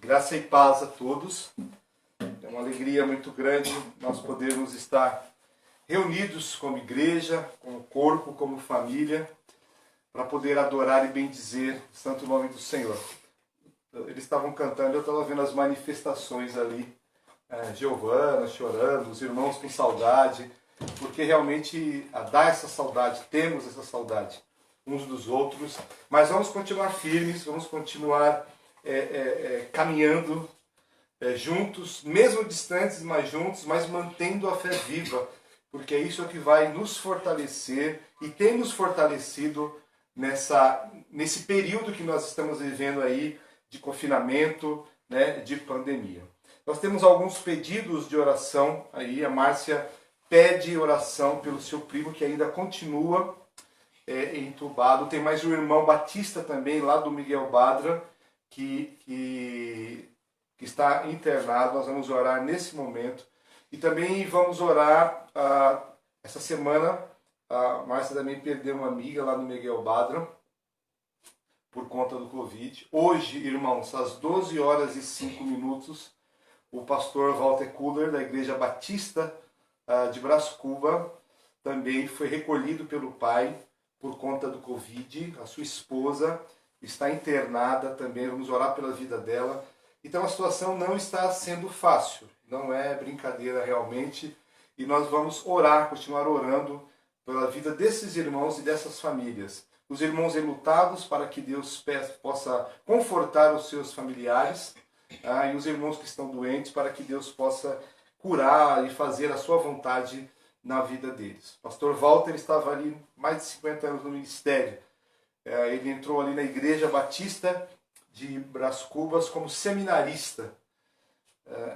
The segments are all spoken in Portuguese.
Graça e paz a todos. É uma alegria muito grande nós podermos estar reunidos como igreja, como corpo, como família, para poder adorar e bendizer o santo nome do Senhor. Eles estavam cantando, eu estava vendo as manifestações ali, Giovana chorando, os irmãos com saudade, porque realmente dá essa saudade, temos essa saudade uns dos outros, mas vamos continuar firmes, vamos continuar caminhando juntos, mesmo distantes, mas juntos, mas mantendo a fé viva, porque é isso que vai nos fortalecer e tem nos fortalecido nesse período que nós estamos vivendo aí de confinamento, né, de pandemia. Nós temos alguns pedidos de oração aí. A Márcia pede oração pelo seu primo que ainda continua entubado. Tem mais um irmão Batista também, lá do Miguel Badra, que está internado. Nós vamos orar nesse momento. E também vamos orar, essa semana, a Márcia também perdeu uma amiga lá no Miguel Badra, por conta do Covid. Hoje, irmãos, às 12h05, o pastor Walter Kuller, da Igreja Batista de Brascuba, também foi recolhido pelo pai por conta do Covid. A sua esposa está internada também, vamos orar pela vida dela. Então a situação não está sendo fácil, não é brincadeira realmente, e nós vamos orar, continuar orando pela vida desses irmãos e dessas famílias. Os irmãos enlutados, para que Deus possa confortar os seus familiares, e os irmãos que estão doentes, para que Deus possa curar e fazer a sua vontade na vida deles. O pastor Walter estava ali mais de 50 anos no ministério. Ele entrou ali na Igreja Batista de Brás Cubas como seminarista.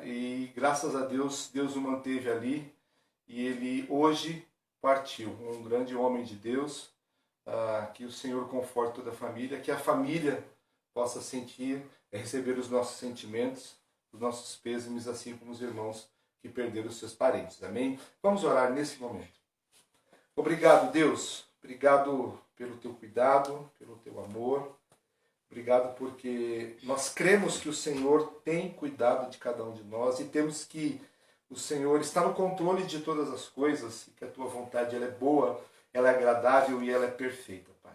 E graças a Deus, Deus o manteve ali. E ele hoje partiu. Um grande homem de Deus. Que o Senhor conforte toda a família. Que a família possa sentir, receber os nossos sentimentos, os nossos pêsames, assim como os irmãos que perderam os seus parentes. Amém? Vamos orar nesse momento. Obrigado, Deus. Obrigado pelo teu cuidado, pelo teu amor. Obrigado porque nós cremos que o Senhor tem cuidado de cada um de nós e temos que o Senhor está no controle de todas as coisas e que a tua vontade ela é boa, ela é agradável e ela é perfeita, Pai.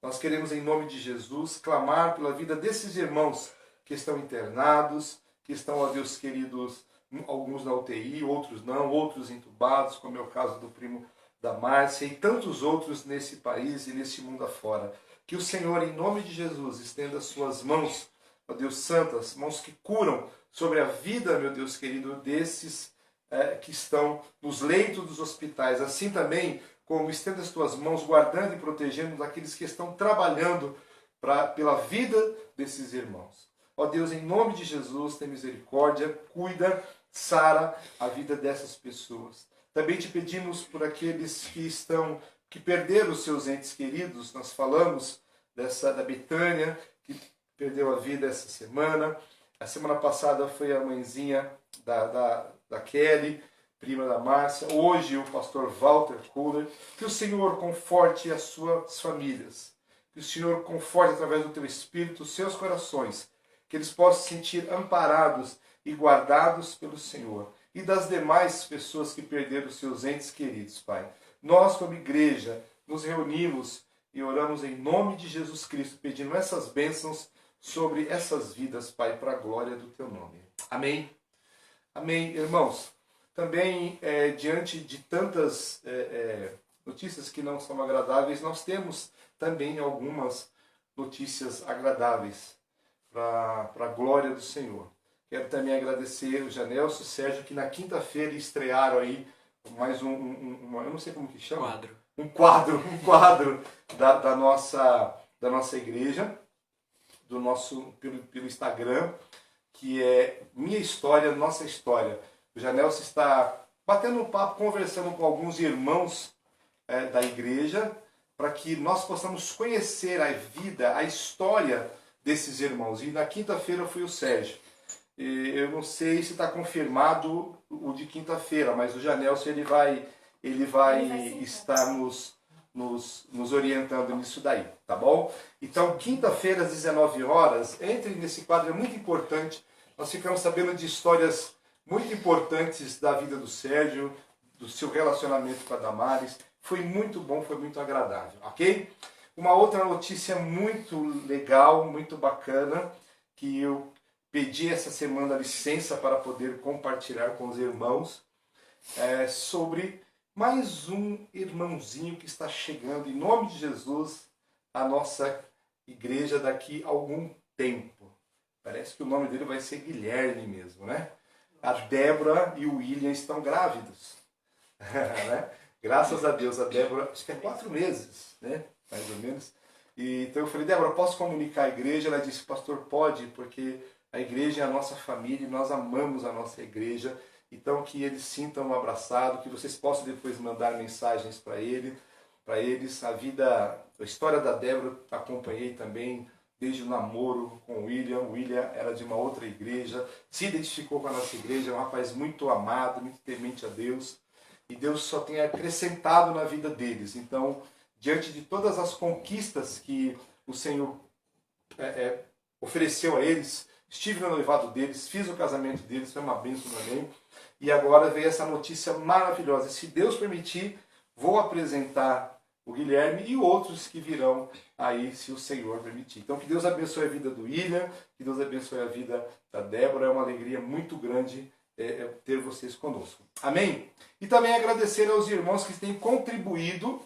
Nós queremos, em nome de Jesus, clamar pela vida desses irmãos que estão internados, que estão, ó Deus queridos, alguns na UTI, outros não, outros entubados, como é o caso do primo da Márcia e tantos outros nesse país e nesse mundo afora. Que o Senhor, em nome de Jesus, estenda suas mãos, ó Deus santas, mãos que curam sobre a vida, meu Deus querido, desses que estão nos leitos dos hospitais. Assim também, como estenda as tuas mãos, guardando e protegendo aqueles que estão trabalhando pela vida desses irmãos. Ó Deus, em nome de Jesus, tem misericórdia, cuida, sara a vida dessas pessoas. Também te pedimos por aqueles que perderam os seus entes queridos. Nós falamos da Betânia, que perdeu a vida essa semana. A semana passada foi a mãezinha da Kelly, prima da Márcia. Hoje o pastor Walter Kuller. Que o Senhor conforte as suas famílias. Que o Senhor conforte através do teu Espírito os seus corações. Que eles possam se sentir amparados e guardados pelo Senhor. E das demais pessoas que perderam os seus entes queridos, Pai. Nós, como igreja, nos reunimos e oramos em nome de Jesus Cristo, pedindo essas bênçãos sobre essas vidas, Pai, para a glória do teu nome. Amém? Amém, irmãos. Também, diante de tantas notícias que não são agradáveis, nós temos também algumas notícias agradáveis para a glória do Senhor. Quero também agradecer o Janelso e o Sérgio, que na quinta-feira estrearam aí mais eu não sei como que chama. Um quadro da nossa igreja, pelo Instagram, que é Minha História, Nossa História. O Janelso está batendo um papo, conversando com alguns irmãos da igreja, para que nós possamos conhecer a vida, a história desses irmãos. E na quinta-feira foi o Sérgio. Eu não sei se está confirmado o de quinta-feira, mas o Janelso ele vai estar nos orientando nisso daí, tá bom? Então, quinta-feira às 19 horas, entre nesse quadro, é muito importante nós ficamos sabendo de histórias muito importantes da vida do Sérgio, do seu relacionamento com a Damares. Foi muito bom, foi muito agradável, ok? Uma outra notícia muito legal, muito bacana, que eu pedi essa semana licença para poder compartilhar com os irmãos, sobre mais um irmãozinho que está chegando, em nome de Jesus, à nossa igreja daqui a algum tempo. Parece que o nome dele vai ser Guilherme mesmo, né? A Débora e o William estão grávidos. Né? Graças a Deus, a Débora, acho que é 4 meses, né? Mais ou menos. E, então eu falei, Débora, posso comunicar à igreja? Ela disse, pastor, pode, porque a igreja é a nossa família e nós amamos a nossa igreja. Então que eles sintam um abraçado, que vocês possam depois mandar mensagens para eles. A história da Débora acompanhei também desde o namoro com o William. O William era de uma outra igreja, se identificou com a nossa igreja, é um rapaz muito amado, muito temente a Deus. E Deus só tem acrescentado na vida deles. Então, diante de todas as conquistas que o Senhor ofereceu a eles, estive no noivado deles, fiz o casamento deles, foi uma bênção também. E agora veio essa notícia maravilhosa. Se Deus permitir, vou apresentar o Guilherme e outros que virão aí, se o Senhor permitir. Então, que Deus abençoe a vida do William, que Deus abençoe a vida da Débora. É uma alegria muito grande ter vocês conosco. Amém? E também agradecer aos irmãos que têm contribuído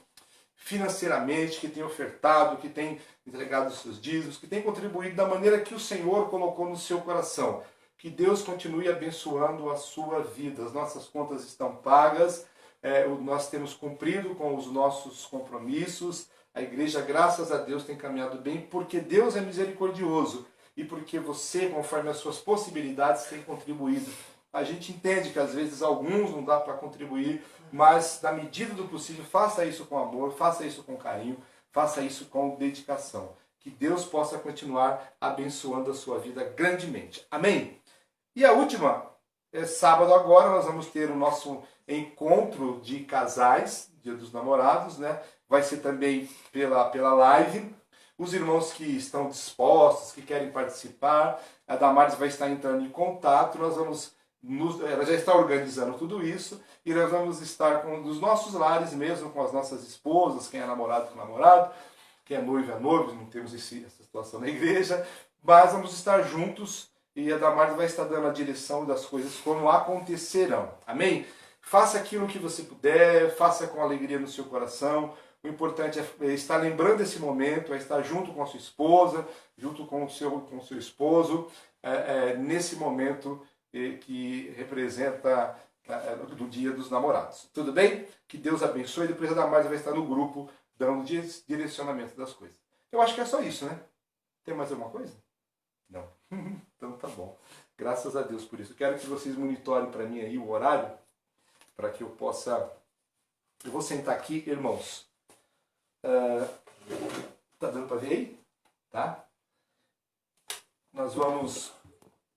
financeiramente, que têm ofertado, que têm entregado os seus dízimos, que têm contribuído da maneira que o Senhor colocou no seu coração. Que Deus continue abençoando a sua vida. As nossas contas estão pagas, nós temos cumprido com os nossos compromissos. A igreja, graças a Deus, tem caminhado bem, porque Deus é misericordioso e porque você, conforme as suas possibilidades, tem contribuído. A gente entende que às vezes alguns não dá para contribuir, mas na medida do possível, faça isso com amor, faça isso com carinho, faça isso com dedicação. Que Deus possa continuar abençoando a sua vida grandemente. Amém? E a última, sábado agora, nós vamos ter o nosso encontro de casais, Dia dos Namorados, né? Vai ser também pela live. Os irmãos que estão dispostos, que querem participar, a Damares vai estar entrando em contato, ela já está organizando tudo isso, e nós vamos estar nos nossos lares mesmo, com as nossas esposas, quem é namorado com namorado, quem é noivo é noivo, não temos essa situação na igreja, mas vamos estar juntos, e a Damares vai estar dando a direção das coisas como acontecerão. Amém? Faça aquilo que você puder, faça com alegria no seu coração. O importante é estar lembrando esse momento, é estar junto com a sua esposa, junto com o seu esposo, nesse momento que representa do Dia dos Namorados. Tudo bem? Que Deus abençoe. Depois a Damares vai estar no grupo dando direcionamento das coisas. Eu acho que é só isso, né? Tem mais alguma coisa? Não. Então tá bom. Graças a Deus por isso. Eu quero que vocês monitorem para mim aí o horário, para que eu possa... Eu vou sentar aqui, irmãos. Tá dando para ver aí? Tá? Nós vamos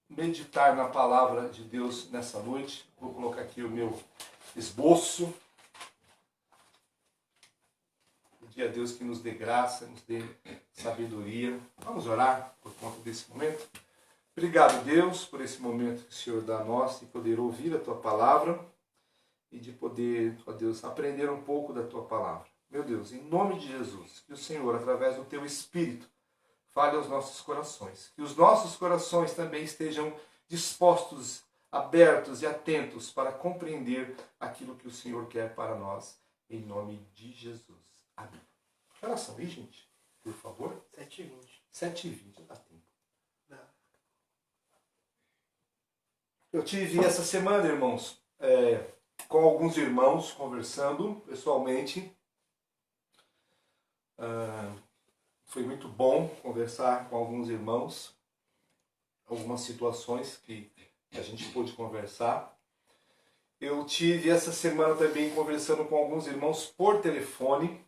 meditar na palavra de Deus nessa noite. Vou colocar aqui o meu esboço. Pedir a Deus que nos dê graça, nos dê sabedoria. Vamos orar por conta desse momento. Obrigado, Deus, por esse momento que o Senhor dá a nós de poder ouvir a Tua palavra e de poder, ó Deus, aprender um pouco da Tua palavra. Meu Deus, em nome de Jesus, que o Senhor, através do Teu Espírito, fale aos nossos corações. Que os nossos corações também estejam dispostos, abertos e atentos para compreender aquilo que o Senhor quer para nós, em nome de Jesus. Amém. Que horas são aí, gente? Por favor? 7h20. 7h20, dá tempo. Eu tive essa semana, irmãos, com alguns irmãos conversando pessoalmente. Foi muito bom conversar com alguns irmãos, algumas situações que a gente pôde conversar. Eu tive essa semana também conversando com alguns irmãos por telefone,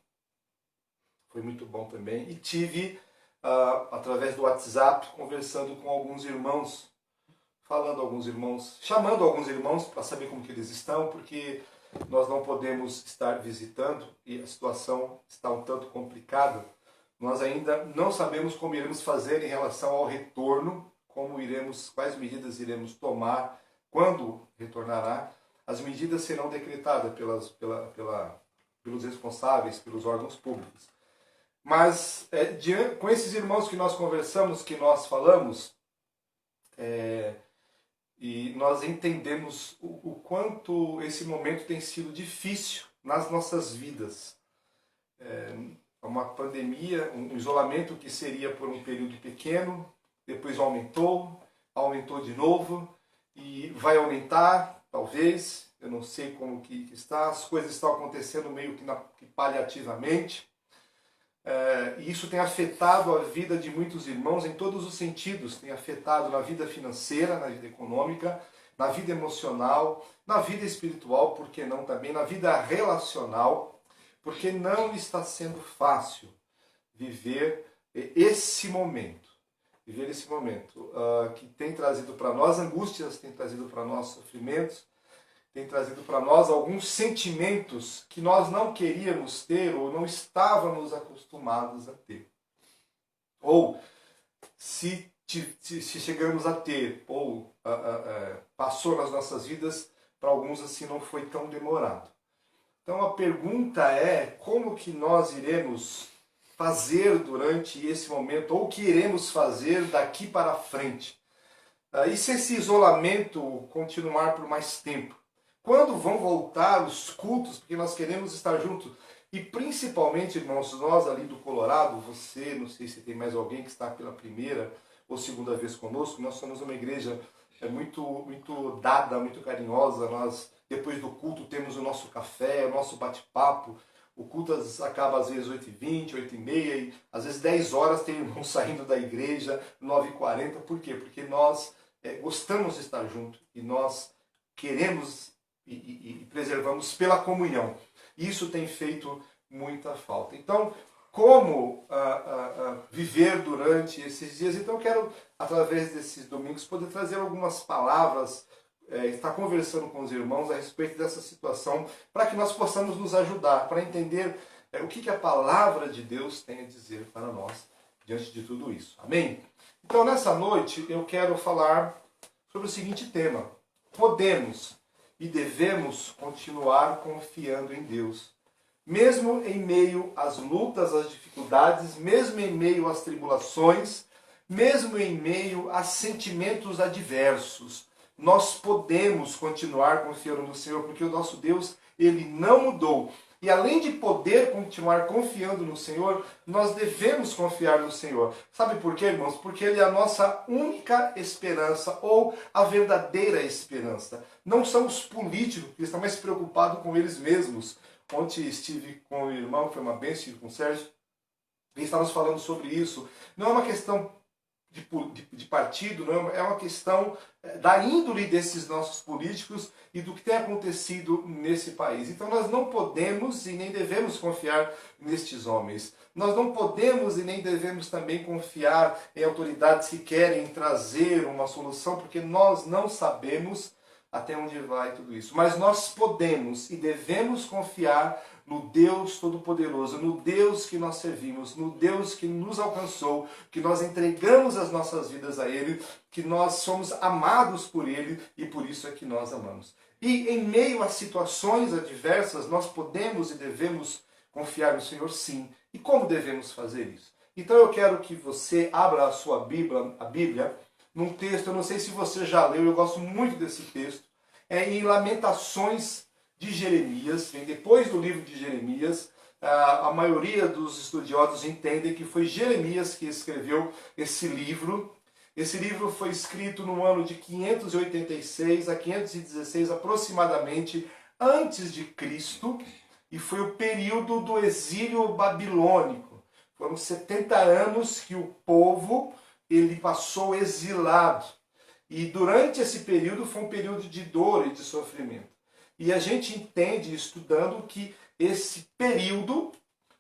foi muito bom também. E tive, através do WhatsApp, conversando com alguns irmãos, chamando alguns irmãos para saber como que eles estão, porque nós não podemos estar visitando e a situação está um tanto complicada. Nós ainda não sabemos como iremos fazer em relação ao retorno quais medidas iremos tomar quando retornará. As medidas serão decretadas pelos responsáveis, pelos órgãos públicos. Mas com esses irmãos que nós conversamos, que nós falamos, e nós entendemos o quanto esse momento tem sido difícil nas nossas vidas. Uma pandemia, um isolamento que seria por um período pequeno, depois aumentou de novo, e vai aumentar, talvez, eu não sei como que está, as coisas estão acontecendo meio que paliativamente, e isso tem afetado a vida de muitos irmãos em todos os sentidos, tem afetado na vida financeira, na vida econômica, na vida emocional, na vida espiritual, por que não também, na vida relacional, porque não está sendo fácil viver esse momento, que tem trazido para nós angústias, tem trazido para nós sofrimentos, tem trazido para nós alguns sentimentos que nós não queríamos ter ou não estávamos acostumados a ter. Ou se chegamos a ter, ou passou nas nossas vidas, para alguns assim não foi tão demorado. Então a pergunta é como que nós iremos fazer durante esse momento, ou o que iremos fazer daqui para frente. E se esse isolamento continuar por mais tempo? Quando vão voltar os cultos? Porque nós queremos estar juntos. E principalmente, irmãos, nós ali do Colorado, você, não sei se tem mais alguém que está pela primeira ou segunda vez conosco, nós somos uma igreja muito dada, muito carinhosa. Nós, depois do culto, temos o nosso café, o nosso bate-papo. O culto acaba às vezes 8h20, 8h30, e às vezes 10 horas tem irmãos saindo da igreja, 9h40. Por quê? Porque nós gostamos de estar juntos e nós queremos e preservamos pela comunhão. Isso tem feito muita falta. Então, como viver durante esses dias? Então, eu quero, através desses domingos, poder trazer algumas palavras, estar conversando com os irmãos a respeito dessa situação, para que nós possamos nos ajudar, para entender o que a palavra de Deus tem a dizer para nós diante de tudo isso. Amém? Então, nessa noite, eu quero falar sobre o seguinte tema: podemos e devemos continuar confiando em Deus, mesmo em meio às lutas, às dificuldades, mesmo em meio às tribulações, mesmo em meio a sentimentos adversos. Nós podemos continuar confiando no Senhor, porque o nosso Deus, Ele não mudou. E além de poder continuar confiando no Senhor, nós devemos confiar no Senhor. Sabe por quê, irmãos? Porque Ele é a nossa única esperança, ou a verdadeira esperança. Não são os políticos, que estão mais preocupados com eles mesmos. Ontem estive com o irmão, foi uma bênção, estive com o Sérgio, e estávamos falando sobre isso. Não é uma questão de partido, não é uma questão da índole desses nossos políticos e do que tem acontecido nesse país. Então nós não podemos e nem devemos confiar nestes homens. Nós não podemos e nem devemos também confiar em autoridades que querem trazer uma solução, porque nós não sabemos até onde vai tudo isso. Mas nós podemos e devemos confiar no Deus Todo-Poderoso, no Deus que nós servimos, no Deus que nos alcançou, que nós entregamos as nossas vidas a Ele, que nós somos amados por Ele e por isso é que nós amamos. E em meio a situações adversas, nós podemos e devemos confiar no Senhor, sim. E como devemos fazer isso? Então eu quero que você abra a sua Bíblia, num texto, eu não sei se você já leu, eu gosto muito desse texto, em Lamentações de Jeremias, vem depois do livro de Jeremias. A maioria dos estudiosos entendem que foi Jeremias que escreveu esse livro. Esse livro foi escrito no ano de 586 a 516 aproximadamente antes de Cristo, e foi o período do exílio babilônico. Foram 70 anos que o povo ele passou exilado. E durante esse período foi um período de dor e de sofrimento. E a gente entende, estudando, que esse período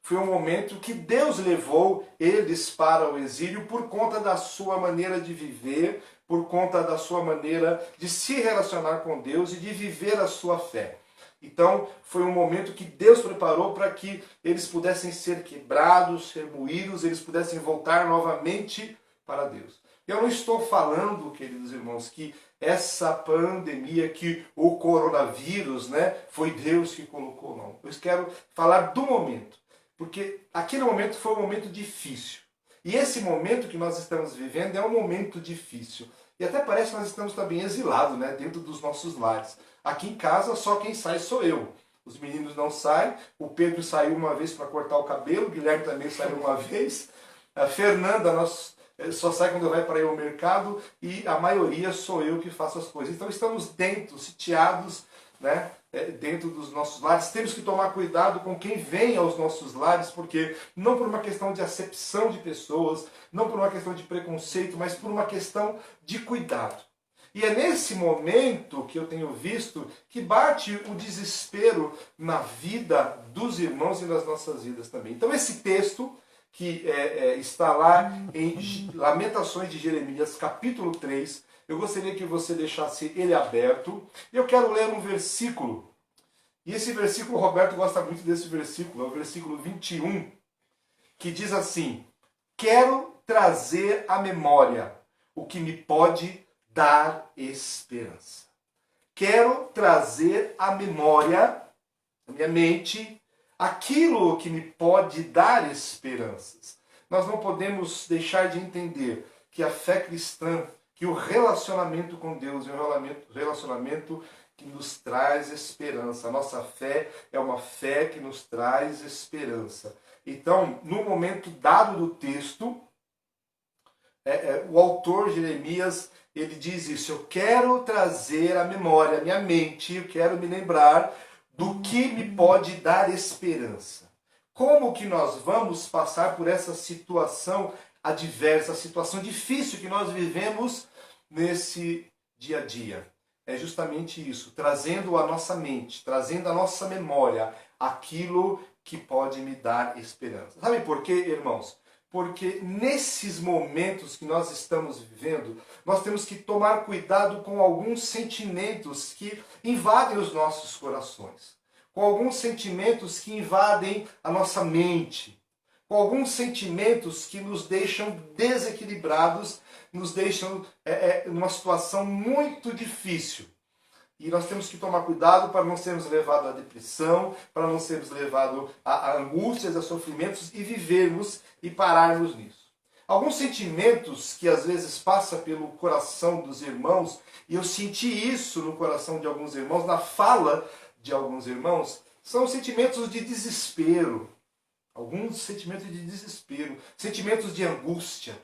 foi um momento que Deus levou eles para o exílio por conta da sua maneira de viver, por conta da sua maneira de se relacionar com Deus e de viver a sua fé. Então, foi um momento que Deus preparou para que eles pudessem ser quebrados, ser moídos, eles pudessem voltar novamente para Deus. Eu não estou falando, queridos irmãos, que essa pandemia, que o coronavírus, né, foi Deus que colocou, não. Eu quero falar do momento, porque aquele momento foi um momento difícil. E esse momento que nós estamos vivendo é um momento difícil. E até parece que nós estamos também exilados, né, dentro dos nossos lares. Aqui em casa, só quem sai sou eu. Os meninos não saem. O Pedro saiu uma vez para cortar o cabelo, o Guilherme também saiu uma vez. A Fernanda, nós só sai quando vai para ir ao mercado, e a maioria sou eu que faço as coisas. Então estamos dentro, sitiados, né, dentro dos nossos lares. Temos que tomar cuidado com quem vem aos nossos lares, porque não por uma questão de acepção de pessoas, não por uma questão de preconceito, mas por uma questão de cuidado. E é nesse momento que eu tenho visto que bate o desespero na vida dos irmãos e nas nossas vidas também. Então esse texto que está lá em Lamentações de Jeremias, capítulo 3, eu gostaria que você deixasse ele aberto. Eu quero ler um versículo. E esse versículo, o Roberto gosta muito desse versículo, é o versículo 21, que diz assim: quero trazer à memória o que me pode dar esperança. Quero trazer à memória, à minha mente, aquilo que me pode dar esperanças. Nós não podemos deixar de entender que a fé cristã, que o relacionamento com Deus é um relacionamento que nos traz esperança. A nossa fé é uma fé que nos traz esperança. Então, no momento dado do texto, o autor Jeremias, ele diz isso: eu quero trazer à memória, à minha mente, eu quero me lembrar do que me pode dar esperança. Como que nós vamos passar por essa situação adversa, situação difícil que nós vivemos nesse dia a dia? É justamente isso, trazendo à nossa mente, trazendo à nossa memória aquilo que pode me dar esperança. Sabe por quê, irmãos? Porque nesses momentos que nós estamos vivendo, nós temos que tomar cuidado com alguns sentimentos que invadem os nossos corações, com alguns sentimentos que invadem a nossa mente, com alguns sentimentos que nos deixam desequilibrados, nos deixam numa situação muito difícil. E nós temos que tomar cuidado para não sermos levados à depressão, para não sermos levados a angústias, a sofrimentos, e vivermos e pararmos nisso. Alguns sentimentos que às vezes passam pelo coração dos irmãos, e eu senti isso no coração de alguns irmãos, na fala de alguns irmãos, são sentimentos de desespero. Alguns sentimentos de desespero, sentimentos de angústia,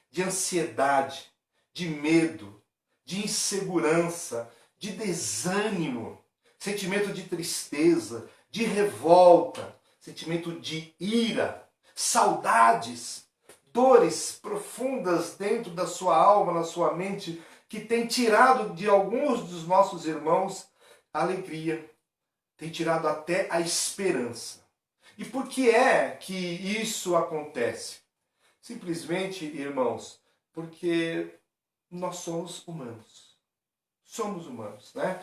de ansiedade, de medo, de insegurança, de desânimo, sentimento de tristeza, de revolta, sentimento de ira, saudades, dores profundas dentro da sua alma, na sua mente, que tem tirado de alguns dos nossos irmãos a alegria, tem tirado até a esperança. E por que é que isso acontece? Simplesmente, irmãos, porque nós somos humanos. Somos humanos, né?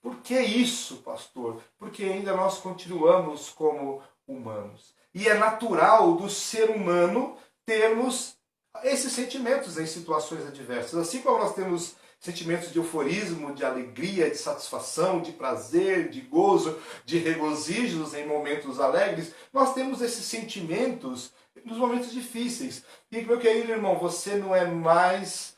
Por que isso, pastor? Porque ainda nós continuamos como humanos. E é natural do ser humano termos esses sentimentos em situações adversas. Assim como nós temos sentimentos de euforismo, de alegria, de satisfação, de prazer, de gozo, de regozijos em momentos alegres, nós temos esses sentimentos nos momentos difíceis. E, meu querido irmão, você não é mais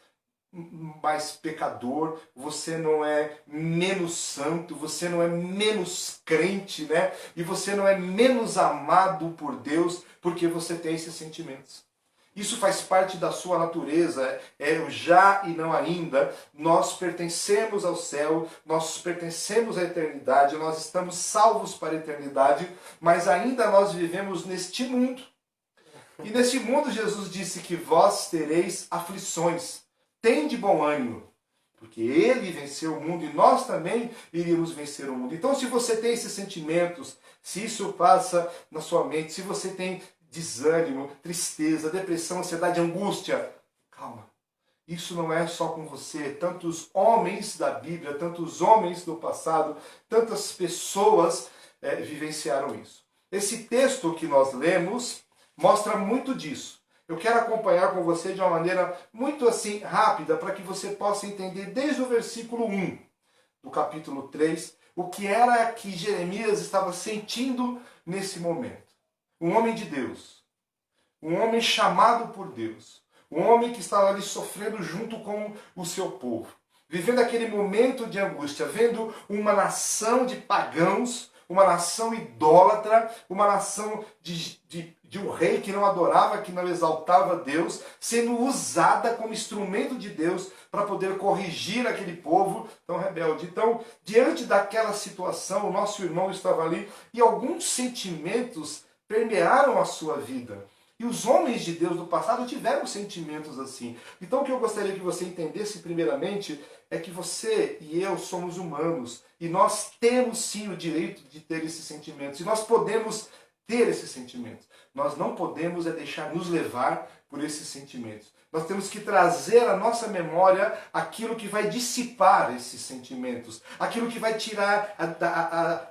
pecador, você não é menos santo, você não é menos crente, né? E você não é menos amado por Deus porque você tem esses sentimentos. Isso faz parte da sua natureza, é o já e não ainda. Nós pertencemos ao céu, nós pertencemos à eternidade, nós estamos salvos para a eternidade, mas ainda nós vivemos neste mundo. E neste mundo Jesus disse que vós tereis aflições. Tende bom ânimo, porque ele venceu o mundo e nós também iríamos vencer o mundo. Então, se você tem esses sentimentos, se isso passa na sua mente, se você tem desânimo, tristeza, depressão, ansiedade, angústia, calma. Isso não é só com você. Tantos homens da Bíblia, tantos homens do passado, tantas pessoas vivenciaram isso. Esse texto que nós lemos mostra muito disso. Eu quero acompanhar com você de uma maneira muito assim rápida, para que você possa entender desde o versículo 1 do capítulo 3, o que era que Jeremias estava sentindo nesse momento. Um homem de Deus, um homem chamado por Deus, um homem que estava ali sofrendo junto com o seu povo, vivendo aquele momento de angústia, vendo uma nação de pagãos, uma nação idólatra, uma nação de um rei que não adorava, que não exaltava Deus, sendo usada como instrumento de Deus para poder corrigir aquele povo tão rebelde. Então, diante daquela situação, o nosso irmão estava ali e alguns sentimentos permearam a sua vida. E os homens de Deus do passado tiveram sentimentos assim. Então o que eu gostaria que você entendesse primeiramente é que você e eu somos humanos. E nós temos sim o direito de ter esses sentimentos. E nós podemos ter esses sentimentos. Nós não podemos é deixar nos levar por esses sentimentos. Nós temos que trazer à nossa memória aquilo que vai dissipar esses sentimentos, aquilo que vai tirar,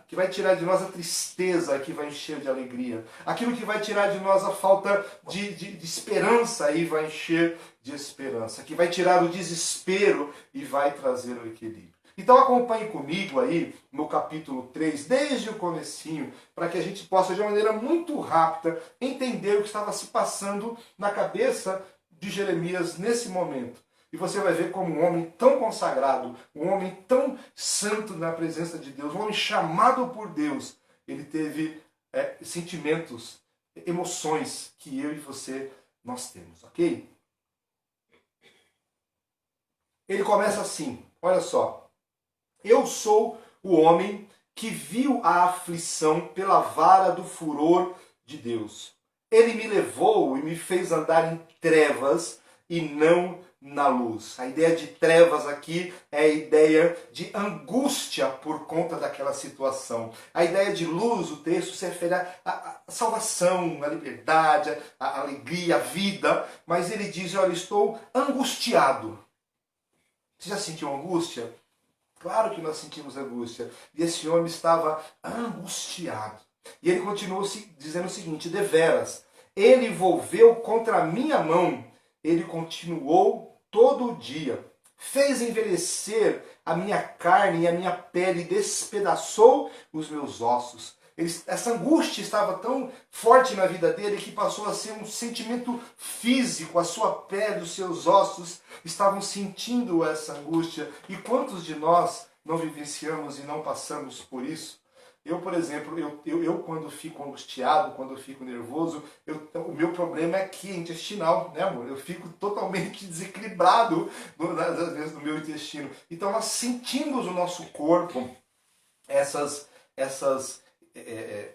que vai tirar de nós a tristeza, que vai encher de alegria, aquilo que vai tirar de nós a falta de esperança e vai encher de esperança, que vai tirar o desespero e vai trazer o equilíbrio. Então acompanhe comigo aí no capítulo 3, desde o comecinho, para que a gente possa de uma maneira muito rápida entender o que estava se passando na cabeça de Jeremias nesse momento. E você vai ver como um homem tão consagrado, um homem tão santo na presença de Deus, um homem chamado por Deus, ele teve sentimentos, emoções que eu e você, nós temos, ok? Ele começa assim, olha só. Eu sou o homem que viu a aflição pela vara do furor de Deus. Ele me levou e me fez andar em trevas e não na luz. A ideia de trevas aqui é a ideia de angústia por conta daquela situação. A ideia de luz, o texto se refere à salvação, à liberdade, à alegria, à vida. Mas ele diz, olha, estou angustiado. Você já sentiu angústia? Claro que nós sentimos angústia. E esse homem estava angustiado. E ele continuou dizendo o seguinte, deveras, ele volveu contra a minha mão, ele continuou todo o dia, fez envelhecer a minha carne e a minha pele, despedaçou os meus ossos. Essa angústia estava tão forte na vida dele que passou a ser um sentimento físico, a sua pele, os seus ossos estavam sentindo essa angústia. E quantos de nós não vivenciamos e não passamos por isso? Eu, por exemplo, eu quando fico angustiado, quando eu fico nervoso, o meu problema é aqui, intestinal, né, amor? Eu fico totalmente desequilibrado, às vezes, no meu intestino. Então nós sentimos o nosso corpo,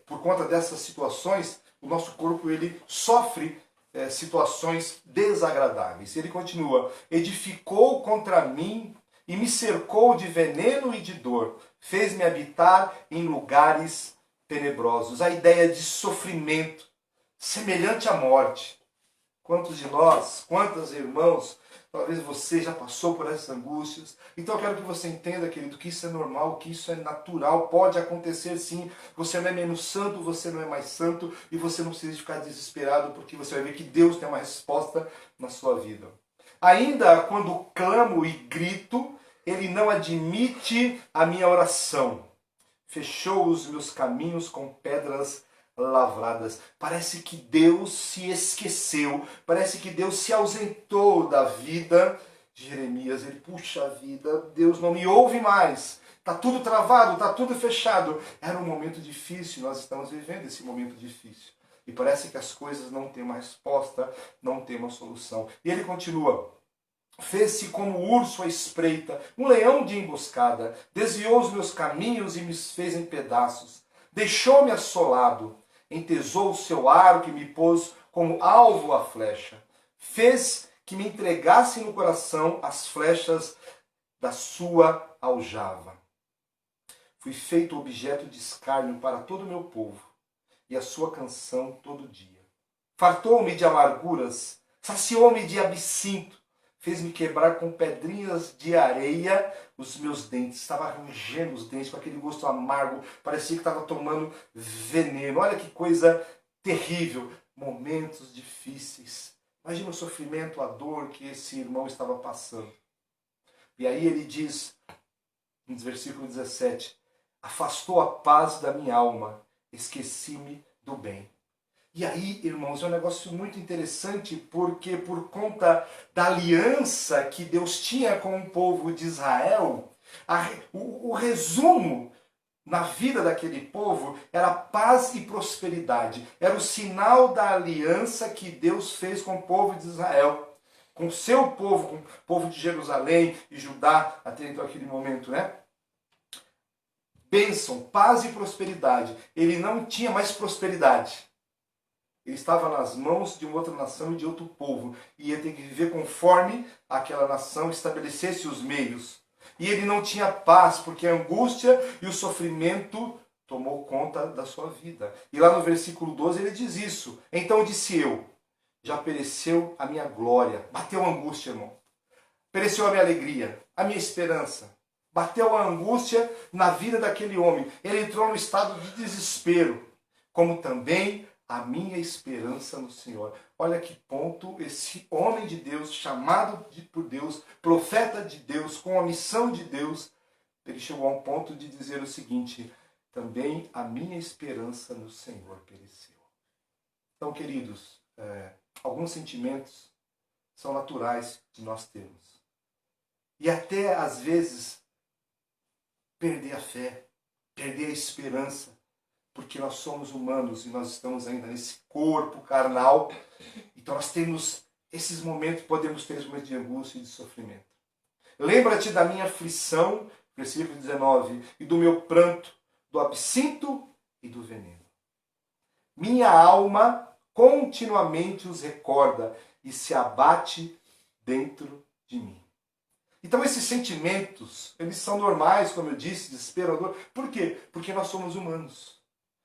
por conta dessas situações, o nosso corpo ele sofre situações desagradáveis. Ele continua, edificou contra mim e me cercou de veneno e de dor, fez-me habitar em lugares tenebrosos. A ideia de sofrimento, semelhante à morte. Quantos de nós, quantos irmãos, talvez você já passou por essas angústias. Então eu quero que você entenda, querido, que isso é normal, que isso é natural, pode acontecer sim. Você não é menos santo, você não é mais santo, e você não precisa ficar desesperado, porque você vai ver que Deus tem uma resposta na sua vida. Ainda quando clamo e grito, ele não admite a minha oração. Fechou os meus caminhos com pedras lavradas. Parece que Deus se esqueceu, parece que Deus se ausentou da vida de Jeremias. Ele, puxa vida, Deus não me ouve mais. Está tudo travado, está tudo fechado. Era um momento difícil, nós estamos vivendo esse momento difícil. E parece que as coisas não têm uma resposta, não têm uma solução. E ele continua. Fez-se como urso à espreita, um leão de emboscada. Desviou os meus caminhos e me fez em pedaços. Deixou-me assolado. Entesou o seu arco e me pôs como alvo a flecha. Fez que me entregasse no coração as flechas da sua aljava. Fui feito objeto de escárnio para todo o meu povo, e a sua canção todo dia. Fartou-me de amarguras, saciou-me de absinto, fez-me quebrar com pedrinhas de areia os meus dentes. Estava rangendo os dentes com aquele gosto amargo, parecia que estava tomando veneno. Olha que coisa terrível. Momentos difíceis. Imagina o sofrimento, a dor que esse irmão estava passando. E aí ele diz, no versículo 17, afastou a paz da minha alma, esqueci-me do bem. E aí, irmãos, é um negócio muito interessante, porque por conta da aliança que Deus tinha com o povo de Israel, o resumo na vida daquele povo era paz e prosperidade. Era o sinal da aliança que Deus fez com o povo de Israel. Com o seu povo, com o povo de Jerusalém e Judá, até então aquele momento, né? Bênção, paz e prosperidade. Ele não tinha mais prosperidade. Ele estava nas mãos de uma outra nação e de outro povo. E ia ter que viver conforme aquela nação estabelecesse os meios. E ele não tinha paz, porque a angústia e o sofrimento tomou conta da sua vida. E lá no versículo 12 ele diz isso. Então disse eu, já pereceu a minha glória. Bateu a angústia, irmão. Pereceu a minha alegria, a minha esperança. Bateu a angústia na vida daquele homem. Ele entrou no estado de desespero. Como também a minha esperança no Senhor. Olha que ponto esse homem de Deus, chamado por Deus, profeta de Deus, com a missão de Deus, ele chegou a um ponto de dizer o seguinte, também a minha esperança no Senhor pereceu. Então, queridos, alguns sentimentos são naturais de nós termos. E até, às vezes, perder a fé, perder a esperança, porque nós somos humanos e nós estamos ainda nesse corpo carnal. Então nós temos esses momentos, podemos ter esses momentos de angústia e de sofrimento. Lembra-te da minha aflição, versículo 19, e do meu pranto, do absinto e do veneno. Minha alma continuamente os recorda e se abate dentro de mim. Então esses sentimentos, eles são normais, como eu disse, desesperador. Por quê? Porque nós somos humanos.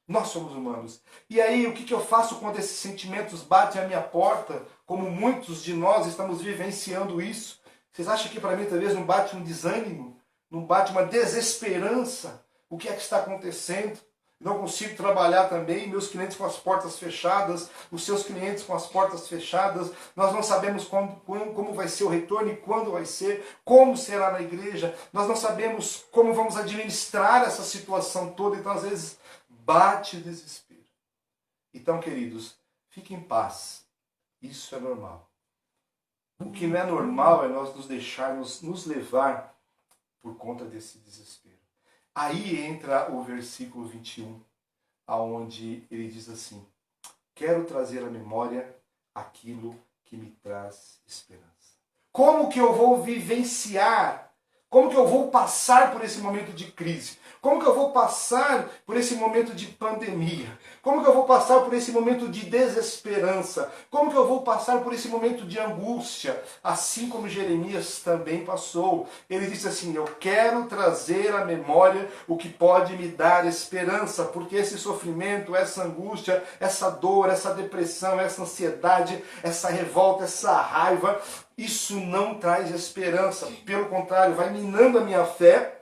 Nós somos humanos. E aí, o que eu faço quando esses sentimentos batem à minha porta? Como muitos de nós estamos vivenciando isso. Vocês acham que para mim talvez não bate um desânimo? Não bate uma desesperança? O que é que está acontecendo? Não consigo trabalhar também, meus clientes com as portas fechadas, os seus clientes com as portas fechadas. Nós não sabemos como vai ser o retorno e quando vai ser, como será na igreja. Nós não sabemos como vamos administrar essa situação toda. Então, às vezes, bate o desespero. Então, queridos, fiquem em paz. Isso é normal. O que não é normal é nós nos deixarmos nos levar por conta desse desespero. Aí entra o versículo 21, aonde ele diz assim, quero trazer à memória aquilo que me traz esperança. Como que eu vou vivenciar? Como que eu vou passar por esse momento de crise? Como que eu vou passar por esse momento de pandemia? Como que eu vou passar por esse momento de desesperança? Como que eu vou passar por esse momento de angústia? Assim como Jeremias também passou. Ele disse assim, eu quero trazer à memória o que pode me dar esperança, porque esse sofrimento, essa angústia, essa dor, essa depressão, essa ansiedade, essa revolta, essa raiva, isso não traz esperança. Pelo contrário, vai minando a minha fé,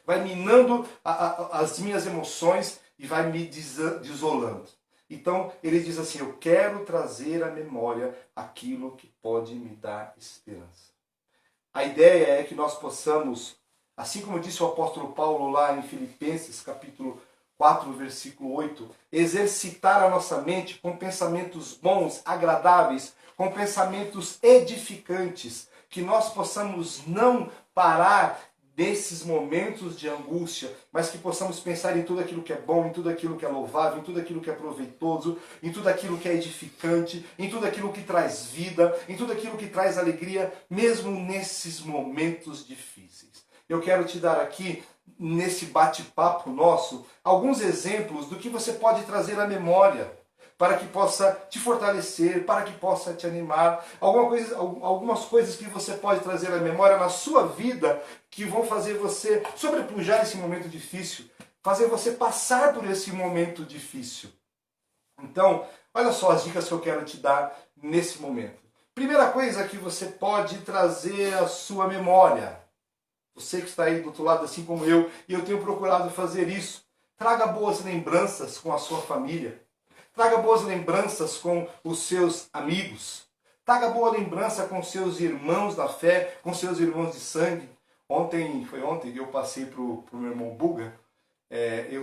vai minando as minhas emoções e vai me desolando. Então ele diz assim, eu quero trazer à memória aquilo que pode me dar esperança. A ideia é que nós possamos, assim como disse o apóstolo Paulo lá em Filipenses capítulo 4, versículo 8, exercitar a nossa mente com pensamentos bons, agradáveis, com pensamentos edificantes, que nós possamos não parar desses momentos de angústia, mas que possamos pensar em tudo aquilo que é bom, em tudo aquilo que é louvável, em tudo aquilo que é proveitoso, em tudo aquilo que é edificante, em tudo aquilo que traz vida, em tudo aquilo que traz alegria, mesmo nesses momentos difíceis. Eu quero te dar aqui, nesse bate-papo nosso, alguns exemplos do que você pode trazer à memória, para que possa te fortalecer, para que possa te animar. Algumas coisas que você pode trazer à memória na sua vida que vão fazer você sobrepujar esse momento difícil, fazer você passar por esse momento difícil. Então, olha só as dicas que eu quero te dar nesse momento. Primeira coisa que você pode trazer à sua memória. Você que está aí do outro lado, assim como eu, e eu tenho procurado fazer isso. Traga boas lembranças com a sua família. Traga boas lembranças com os seus amigos. Traga boa lembrança com seus irmãos da fé, com seus irmãos de sangue. Foi ontem que eu passei pro meu irmão Buga.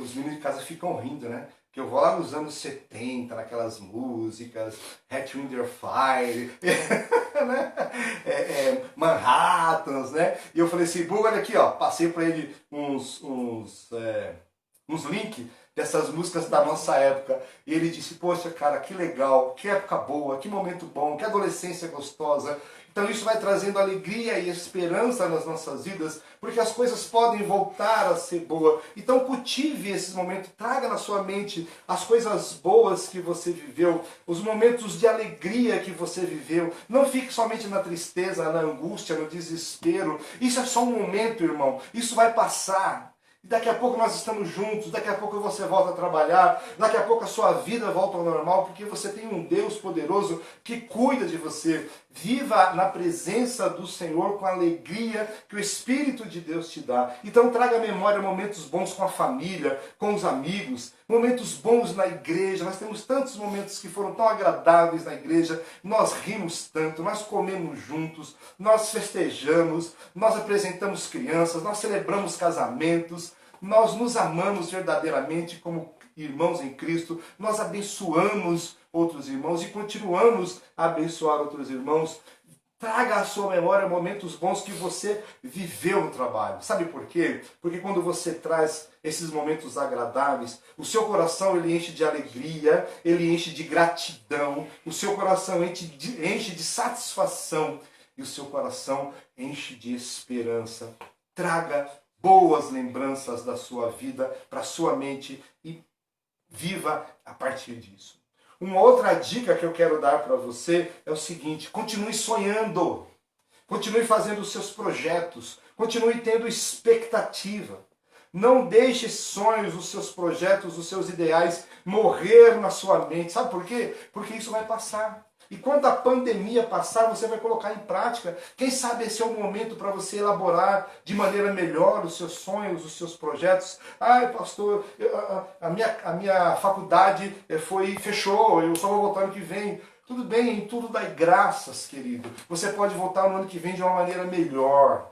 Os meninos de casa ficam rindo, né? Que eu vou lá nos anos 70, naquelas músicas, Hat Wind Fire, né? Manhattans, né? E eu falei assim, Buga, olha aqui, ó, passei para ele uns links dessas músicas da nossa época. E ele disse, poxa, cara, que legal, que época boa, que momento bom, que adolescência gostosa. Então isso vai trazendo alegria e esperança nas nossas vidas, porque as coisas podem voltar a ser boas. Então cultive esses momentos, traga na sua mente as coisas boas que você viveu, os momentos de alegria que você viveu. Não fique somente na tristeza, na angústia, no desespero. Isso é só um momento, irmão. Isso vai passar. Daqui a pouco nós estamos juntos, daqui a pouco você volta a trabalhar, daqui a pouco a sua vida volta ao normal, porque você tem um Deus poderoso que cuida de você. Viva na presença do Senhor com a alegria que o Espírito de Deus te dá. Então traga à memória momentos bons com a família, com os amigos, momentos bons na igreja. Nós temos tantos momentos que foram tão agradáveis na igreja, nós rimos tanto, nós comemos juntos, nós festejamos, nós apresentamos crianças, nós celebramos casamentos, nós nos amamos verdadeiramente como irmãos em Cristo, nós abençoamos outros irmãos e continuamos a abençoar outros irmãos. Traga à sua memória momentos bons que você viveu no trabalho. Sabe por quê? Porque quando você traz esses momentos agradáveis, o seu coração ele enche de alegria, ele enche de gratidão, o seu coração enche de satisfação e o seu coração enche de esperança. Traga boas lembranças da sua vida para a sua mente e viva a partir disso. Uma outra dica que eu quero dar para você é o seguinte: continue sonhando, continue fazendo os seus projetos, continue tendo expectativa. Não deixe esses sonhos, os seus projetos, os seus ideais morrer na sua mente. Sabe por quê? Porque isso vai passar. E quando a pandemia passar, você vai colocar em prática. Quem sabe esse é o momento para você elaborar de maneira melhor os seus sonhos, os seus projetos. Ai, pastor, a minha faculdade fechou, eu só vou voltar ano que vem. Tudo bem, em tudo dai graças, querido. Você pode voltar no ano que vem de uma maneira melhor,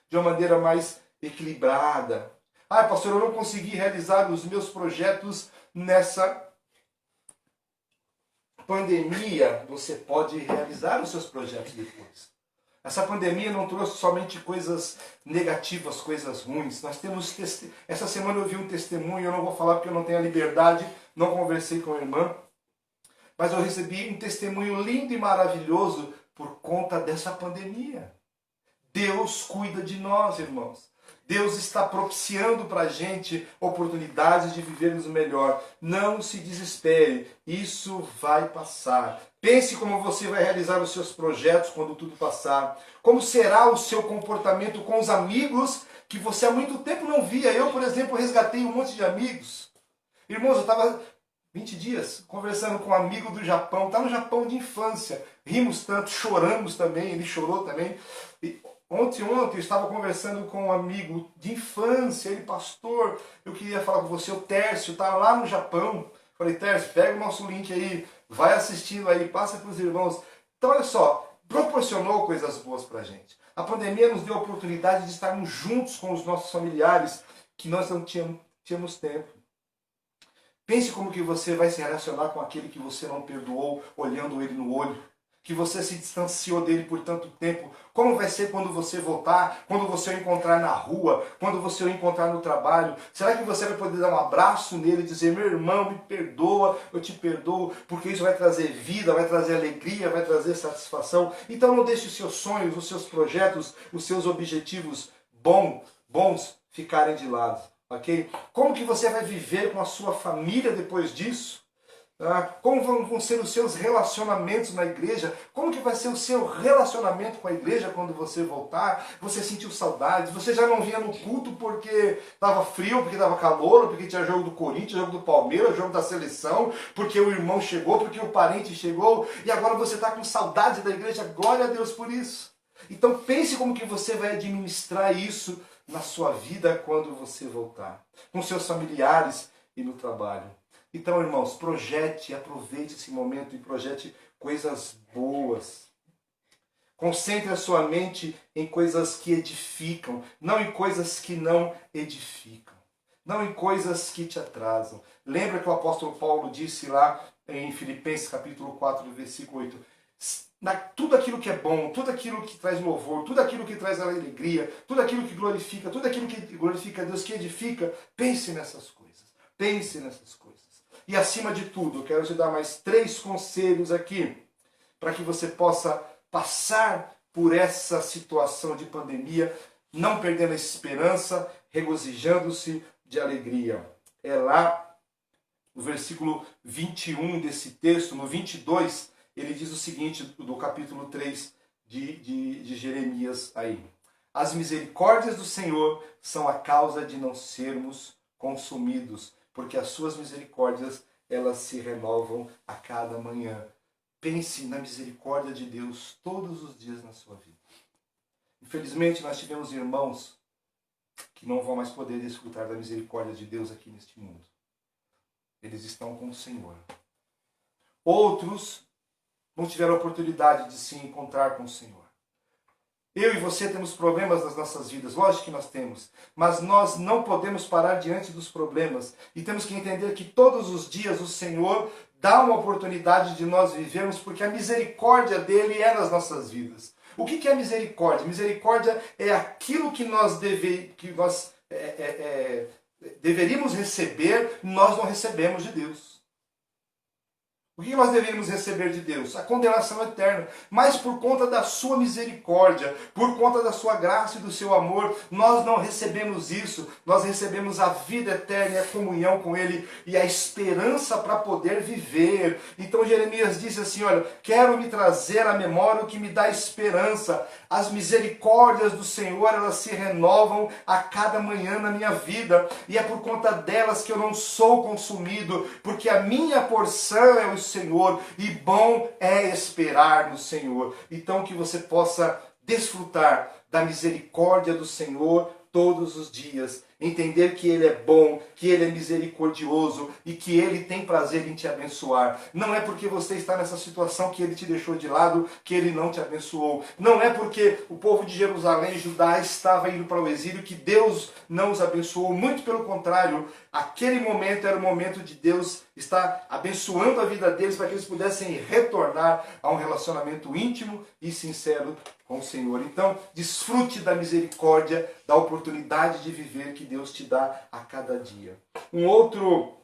de uma maneira mais equilibrada. Ai, pastor, eu não consegui realizar os meus projetos nessa pandemia. Você pode realizar os seus projetos depois. Essa pandemia não trouxe somente coisas negativas, coisas ruins. Nós temos essa semana eu vi um testemunho, eu não vou falar porque eu não tenho a liberdade, não conversei com a irmã, mas eu recebi um testemunho lindo e maravilhoso por conta dessa pandemia. Deus cuida de nós, irmãos. Deus está propiciando para a gente oportunidades de vivermos o melhor. Não se desespere, isso vai passar. Pense como você vai realizar os seus projetos quando tudo passar. Como será o seu comportamento com os amigos que você há muito tempo não via. Eu, por exemplo, resgatei um monte de amigos. Irmãos, eu estava 20 dias conversando com um amigo do Japão. Está no Japão de infância. Rimos tanto, choramos também, ele chorou também. Ontem eu estava conversando com um amigo de infância, ele, pastor, eu queria falar com você, o Tércio, está lá no Japão. Falei, Tércio, pega o nosso link aí, vai assistindo aí, passa para os irmãos. Então, olha só, proporcionou coisas boas para a gente. A pandemia nos deu a oportunidade de estarmos juntos com os nossos familiares, que nós não tínhamos tempo. Pense como que você vai se relacionar com aquele que você não perdoou, olhando ele no olho. Que você se distanciou dele por tanto tempo. Como vai ser quando você voltar, quando você o encontrar na rua, quando você o encontrar no trabalho? Será que você vai poder dar um abraço nele e dizer, meu irmão, me perdoa, eu te perdoo, porque isso vai trazer vida, vai trazer alegria, vai trazer satisfação. Então não deixe os seus sonhos, os seus projetos, os seus objetivos bons ficarem de lado, ok? Como que você vai viver com a sua família depois disso? Como vão ser os seus relacionamentos na igreja? Como que vai ser o seu relacionamento com a igreja quando você voltar? Você sentiu saudades? Você já não vinha no culto porque estava frio, porque estava calor, porque tinha jogo do Corinthians, jogo do Palmeiras, jogo da seleção, porque o irmão chegou, porque o parente chegou, e agora você está com saudade da igreja? Glória a Deus por isso. Então pense como que você vai administrar isso na sua vida quando você voltar, com seus familiares e no trabalho. Então, irmãos, projete, aproveite esse momento e projete coisas boas. Concentre a sua mente em coisas que edificam, não em coisas que não edificam, não em coisas que te atrasam. Lembra que o apóstolo Paulo disse lá em Filipenses capítulo 4, versículo 8, tudo aquilo que é bom, tudo aquilo que traz louvor, tudo aquilo que traz alegria, tudo aquilo que glorifica, tudo aquilo que glorifica a Deus, que edifica, pense nessas coisas. Pense nessas coisas. E acima de tudo, eu quero te dar mais 3 conselhos aqui, para que você possa passar por essa situação de pandemia, não perdendo a esperança, regozijando-se de alegria. É lá no versículo 21 desse texto, no 22, ele diz o seguinte, do capítulo 3 de Jeremias aí. As misericórdias do Senhor são a causa de não sermos consumidos, porque as suas misericórdias, elas se renovam a cada manhã. Pense na misericórdia de Deus todos os dias na sua vida. Infelizmente, nós tivemos irmãos que não vão mais poder desfrutar da misericórdia de Deus aqui neste mundo. Eles estão com o Senhor. Outros não tiveram a oportunidade de se encontrar com o Senhor. Eu e você temos problemas nas nossas vidas, lógico que nós temos, mas nós não podemos parar diante dos problemas e temos que entender que todos os dias o Senhor dá uma oportunidade de nós vivermos, porque a misericórdia dele é nas nossas vidas. O que é misericórdia? Misericórdia é aquilo que nós deveríamos receber, nós não recebemos de Deus. O que nós deveríamos receber de Deus? A condenação eterna. Mas por conta da sua misericórdia, por conta da sua graça e do seu amor, nós não recebemos isso. Nós recebemos a vida eterna e a comunhão com Ele e a esperança para poder viver. Então Jeremias disse assim, olha, quero me trazer à memória o que me dá esperança. As misericórdias do Senhor, elas se renovam a cada manhã na minha vida. E é por conta delas que eu não sou consumido, porque a minha porção é o Senhor, e bom é esperar no Senhor. Então que você possa desfrutar da misericórdia do Senhor todos os dias, entender que Ele é bom, que Ele é misericordioso e que Ele tem prazer em te abençoar. Não é porque você está nessa situação que Ele te deixou de lado, que Ele não te abençoou. Não é porque o povo de Jerusalém, Judá, estava indo para o exílio que Deus não os abençoou. Muito pelo contrário, aquele momento era o momento de Deus estar abençoando a vida deles para que eles pudessem retornar a um relacionamento íntimo e sincero com o Senhor. Então, desfrute da misericórdia, da oportunidade de viver que Deus te dá a cada dia. Um outro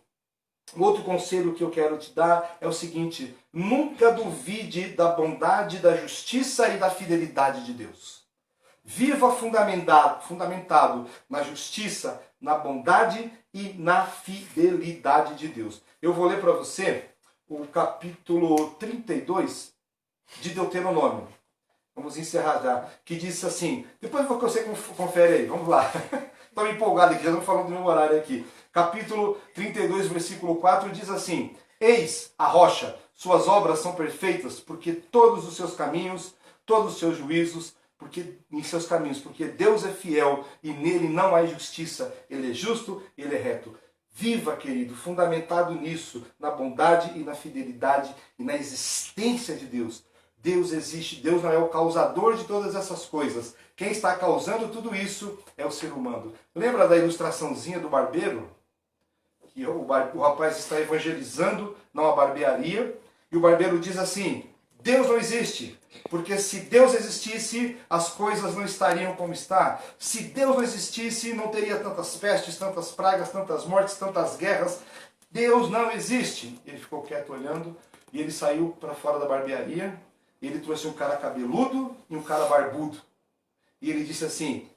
conselho que eu quero te dar é o seguinte: nunca duvide da bondade, da justiça e da fidelidade de Deus. Viva fundamentado na justiça, na bondade e na fidelidade de Deus. Eu vou ler para você o capítulo 32 de Deuteronômio. Vamos encerrar já. Que diz assim, depois você confere aí, vamos lá. Estou empolgado aqui, já estou falando do meu horário aqui. Capítulo 32, versículo 4 diz assim: Eis a rocha, suas obras são perfeitas, porque todos os seus caminhos, todos os seus juízos, porque em seus caminhos, porque Deus é fiel e nele não há injustiça. Ele é justo, ele é reto. Viva, querido, fundamentado nisso, na bondade e na fidelidade e na existência de Deus. Deus existe, Deus não é o causador de todas essas coisas. Quem está causando tudo isso é o ser humano. Lembra da ilustraçãozinha do barbeiro? Que o rapaz está evangelizando numa barbearia e o barbeiro diz assim: Deus não existe, porque se Deus existisse, as coisas não estariam como está. Se Deus não existisse, não teria tantas pestes, tantas pragas, tantas mortes, tantas guerras. Deus não existe. Ele ficou quieto olhando e ele saiu para fora da barbearia. Ele trouxe um cara cabeludo e um cara barbudo. E ele disse assim: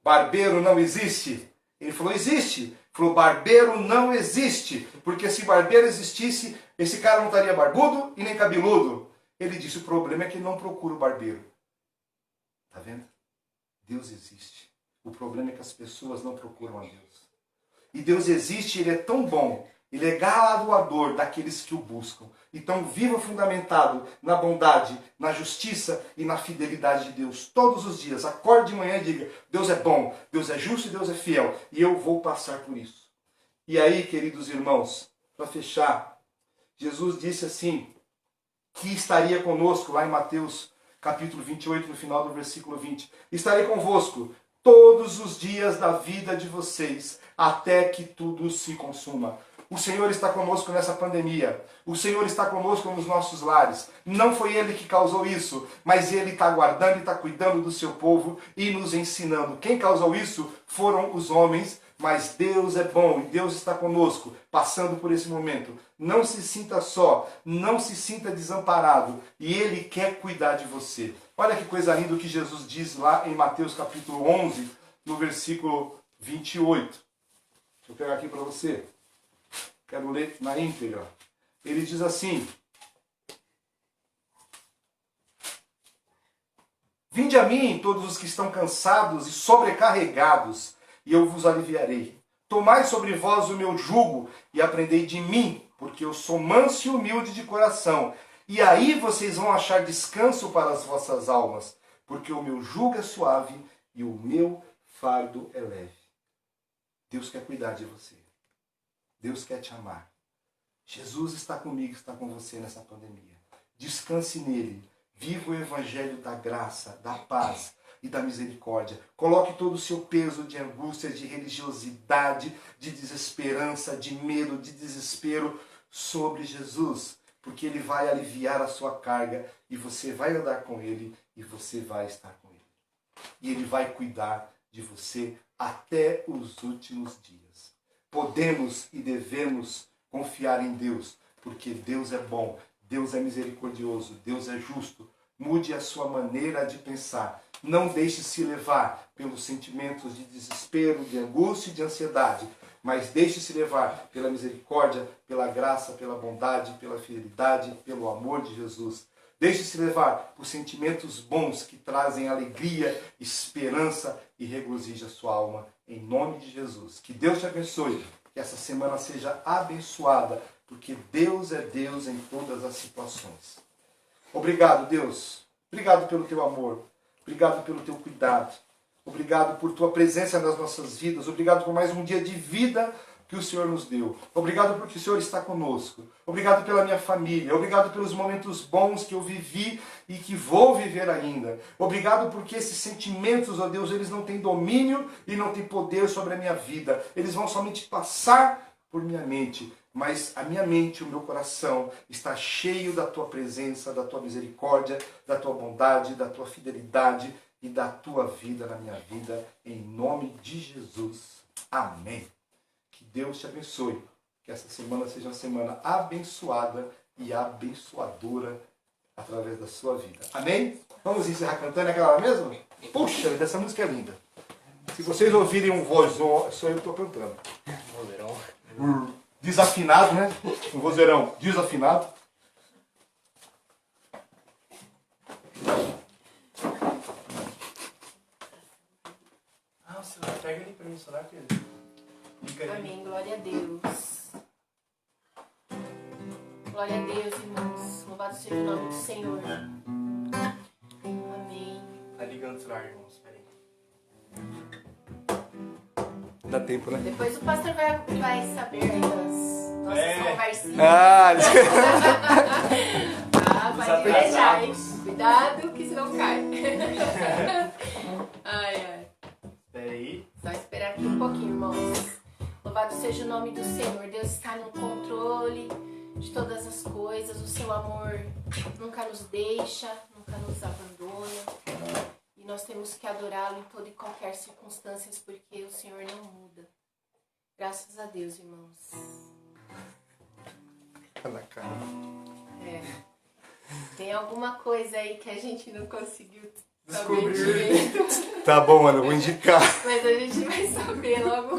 barbeiro não existe. Ele falou: existe. Ele falou: barbeiro não existe. Porque se barbeiro existisse, esse cara não estaria barbudo e nem cabeludo. Ele disse: o problema é que ele não procura o barbeiro. Está vendo? Deus existe. O problema é que as pessoas não procuram a Deus. E Deus existe, Ele é tão bom. Ele é galardoador daqueles que o buscam. Então viva fundamentado na bondade, na justiça e na fidelidade de Deus. Todos os dias, acorde de manhã e diga: Deus é bom, Deus é justo e Deus é fiel. E eu vou passar por isso. E aí, queridos irmãos, para fechar, Jesus disse assim, que estaria conosco lá em Mateus capítulo 28, no final do versículo 20. Estarei convosco todos os dias da vida de vocês, até que tudo se consuma. O Senhor está conosco nessa pandemia. O Senhor está conosco nos nossos lares. Não foi Ele que causou isso, mas Ele está guardando e está cuidando do seu povo e nos ensinando. Quem causou isso foram os homens, mas Deus é bom e Deus está conosco, passando por esse momento. Não se sinta só, não se sinta desamparado, e Ele quer cuidar de você. Olha que coisa linda o que Jesus diz lá em Mateus capítulo 11, no versículo 28. Deixa eu pegar aqui para você. Quero ler na íntegra. Ele diz assim: Vinde a mim, todos os que estão cansados e sobrecarregados, e eu vos aliviarei. Tomai sobre vós o meu jugo e aprendei de mim, porque eu sou manso e humilde de coração. E aí vocês vão achar descanso para as vossas almas, porque o meu jugo é suave e o meu fardo é leve. Deus quer cuidar de você. Deus quer te amar. Jesus está comigo, está com você nessa pandemia. Descanse nele. Viva o evangelho da graça, da paz e da misericórdia. Coloque todo o seu peso de angústia, de religiosidade, de desesperança, de medo, de desespero sobre Jesus, porque Ele vai aliviar a sua carga e você vai andar com Ele e você vai estar com Ele. E Ele vai cuidar de você até os últimos dias. Podemos e devemos confiar em Deus, porque Deus é bom, Deus é misericordioso, Deus é justo. Mude a sua maneira de pensar. Não deixe se levar pelos sentimentos de desespero, de angústia e de ansiedade, mas deixe-se levar pela misericórdia, pela graça, pela bondade, pela fidelidade, pelo amor de Jesus. Deixe-se levar por sentimentos bons que trazem alegria, esperança e regozija a sua alma. Em nome de Jesus. Que Deus te abençoe. Que essa semana seja abençoada, porque Deus é Deus em todas as situações. Obrigado, Deus. Obrigado pelo teu amor. Obrigado pelo teu cuidado. Obrigado por tua presença nas nossas vidas. Obrigado por mais um dia de vida que o Senhor nos deu. Obrigado porque o Senhor está conosco. Obrigado pela minha família. Obrigado pelos momentos bons que eu vivi e que vou viver ainda. Obrigado porque esses sentimentos, ó Deus, eles não têm domínio e não têm poder sobre a minha vida. Eles vão somente passar por minha mente. Mas a minha mente, o meu coração está cheio da tua presença, da tua misericórdia, da tua bondade, da tua fidelidade e da tua vida na minha vida. Em nome de Jesus. Amém. Que Deus te abençoe. Que essa semana seja uma semana abençoada e abençoadora através da sua vida. Amém? Vamos encerrar cantando aquela lá mesmo? Puxa, essa música é linda. Se vocês ouvirem um vozão, só eu estou cantando. Desafinado, né? Um vozeirão desafinado. Nossa, pega ali pra mim, só dá aquele. Amém, glória a Deus. Glória a Deus, irmãos. Louvado seja o nome do Senhor. Amém. Tá ligando o celular, irmãos, peraí. Dá tempo, né? Depois o pastor vai saber aí das nossas conversinhas. Vai deixar, hein? Cuidado que senão cai. Ai. Peraí. Só esperar aqui um pouquinho, irmãos. Louvado seja o nome do Senhor. Deus está no controle de todas as coisas. O seu amor nunca nos deixa, nunca nos abandona. E nós temos que adorá-lo em toda e qualquer circunstância, porque o Senhor não muda. Graças a Deus, irmãos. Na cara. Tem alguma coisa aí que a gente não conseguiu Descobrir. saber direito. Tá bom, mano, eu vou indicar. Mas a gente vai saber logo.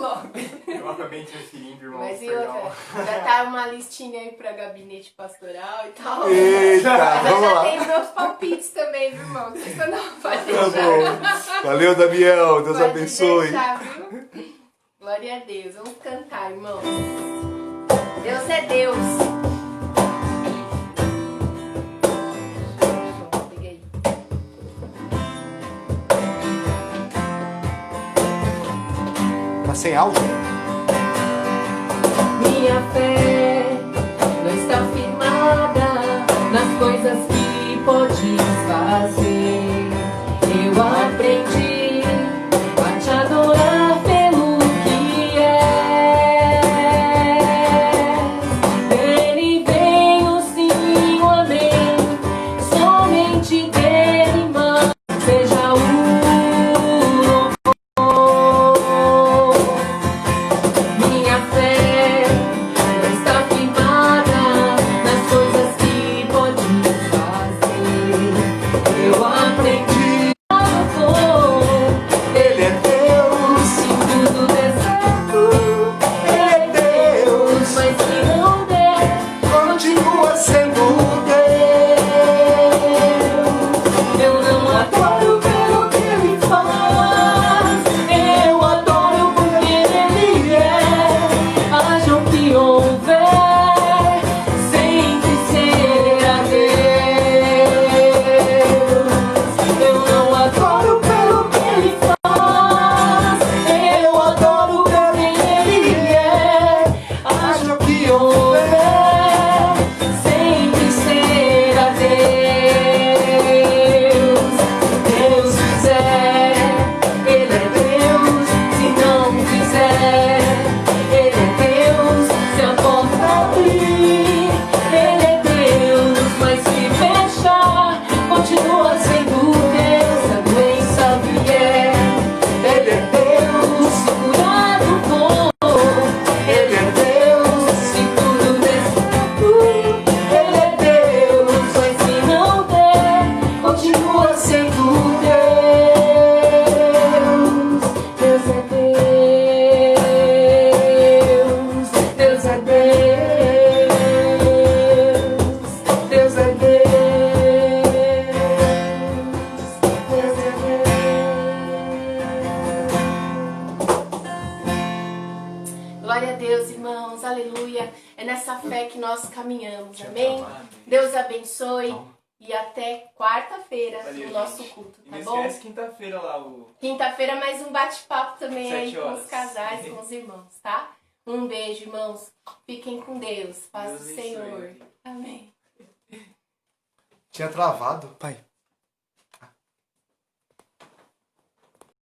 Eu acabei interferindo, irmão. Mas e perdão. outra, já tá uma listinha aí pra gabinete pastoral e tal. Eita, Mas eu vamos já lá. tenho meus palpites também, viu, irmão? Você não pode Tá deixar. bom. Valeu, Daniel. Deus Pode abençoe. deixar, viu? Glória a Deus. Vamos cantar, irmãos. Deus é Deus. Pega aí. Tá sem áudio? Minha fé não está firmada nas coisas que podes fazer. Eu aprendi a te adorar pelo que és. Dele vem o sim, o amém. Somente dele, mãe, seja o louvor. Minha fé está firmada nas coisas que podes fazer. Eu aprendi a louvor. Ele é Deus, Se tudo der certo, Ele é Deus, mas se não der, continua sendo Deus. eu não adoro pelo que ele faz, eu adoro porque ele é. Haja o que houver, sempre será Deus. Eu não adoro pelo que ele faz, eu adoro por quem ele é. Haja o que houver, sempre será Deus. Deus quiser, ele é Deus. Se não quiser, ele é Deus. Se a porta abrir, ele é Deus. Mas se fechar, continua sendo Deus. A doença vier, ele é Deus. Se curar do dor, ele é Deus. Se tudo der certo, ele é Deus. Mas se não der, continua sendo Deus. Deus é Deus. Deus é Deus. Deus é Deus. Deus é Deus. Glória a Deus, irmãos. Aleluia. É nessa fé que nós caminhamos. Amém? Deus abençoe. E até quarta-feira Valeu, no nosso gente. culto, E tá não bom? esquece quinta-feira lá o... Quinta-feira mais um bate-papo também aí 7 com os horas. casais, com os irmãos, tá? Um beijo, irmãos. Fiquem com Deus. Paz Deus do abençoe. Senhor. Amém. Tinha travado, pai.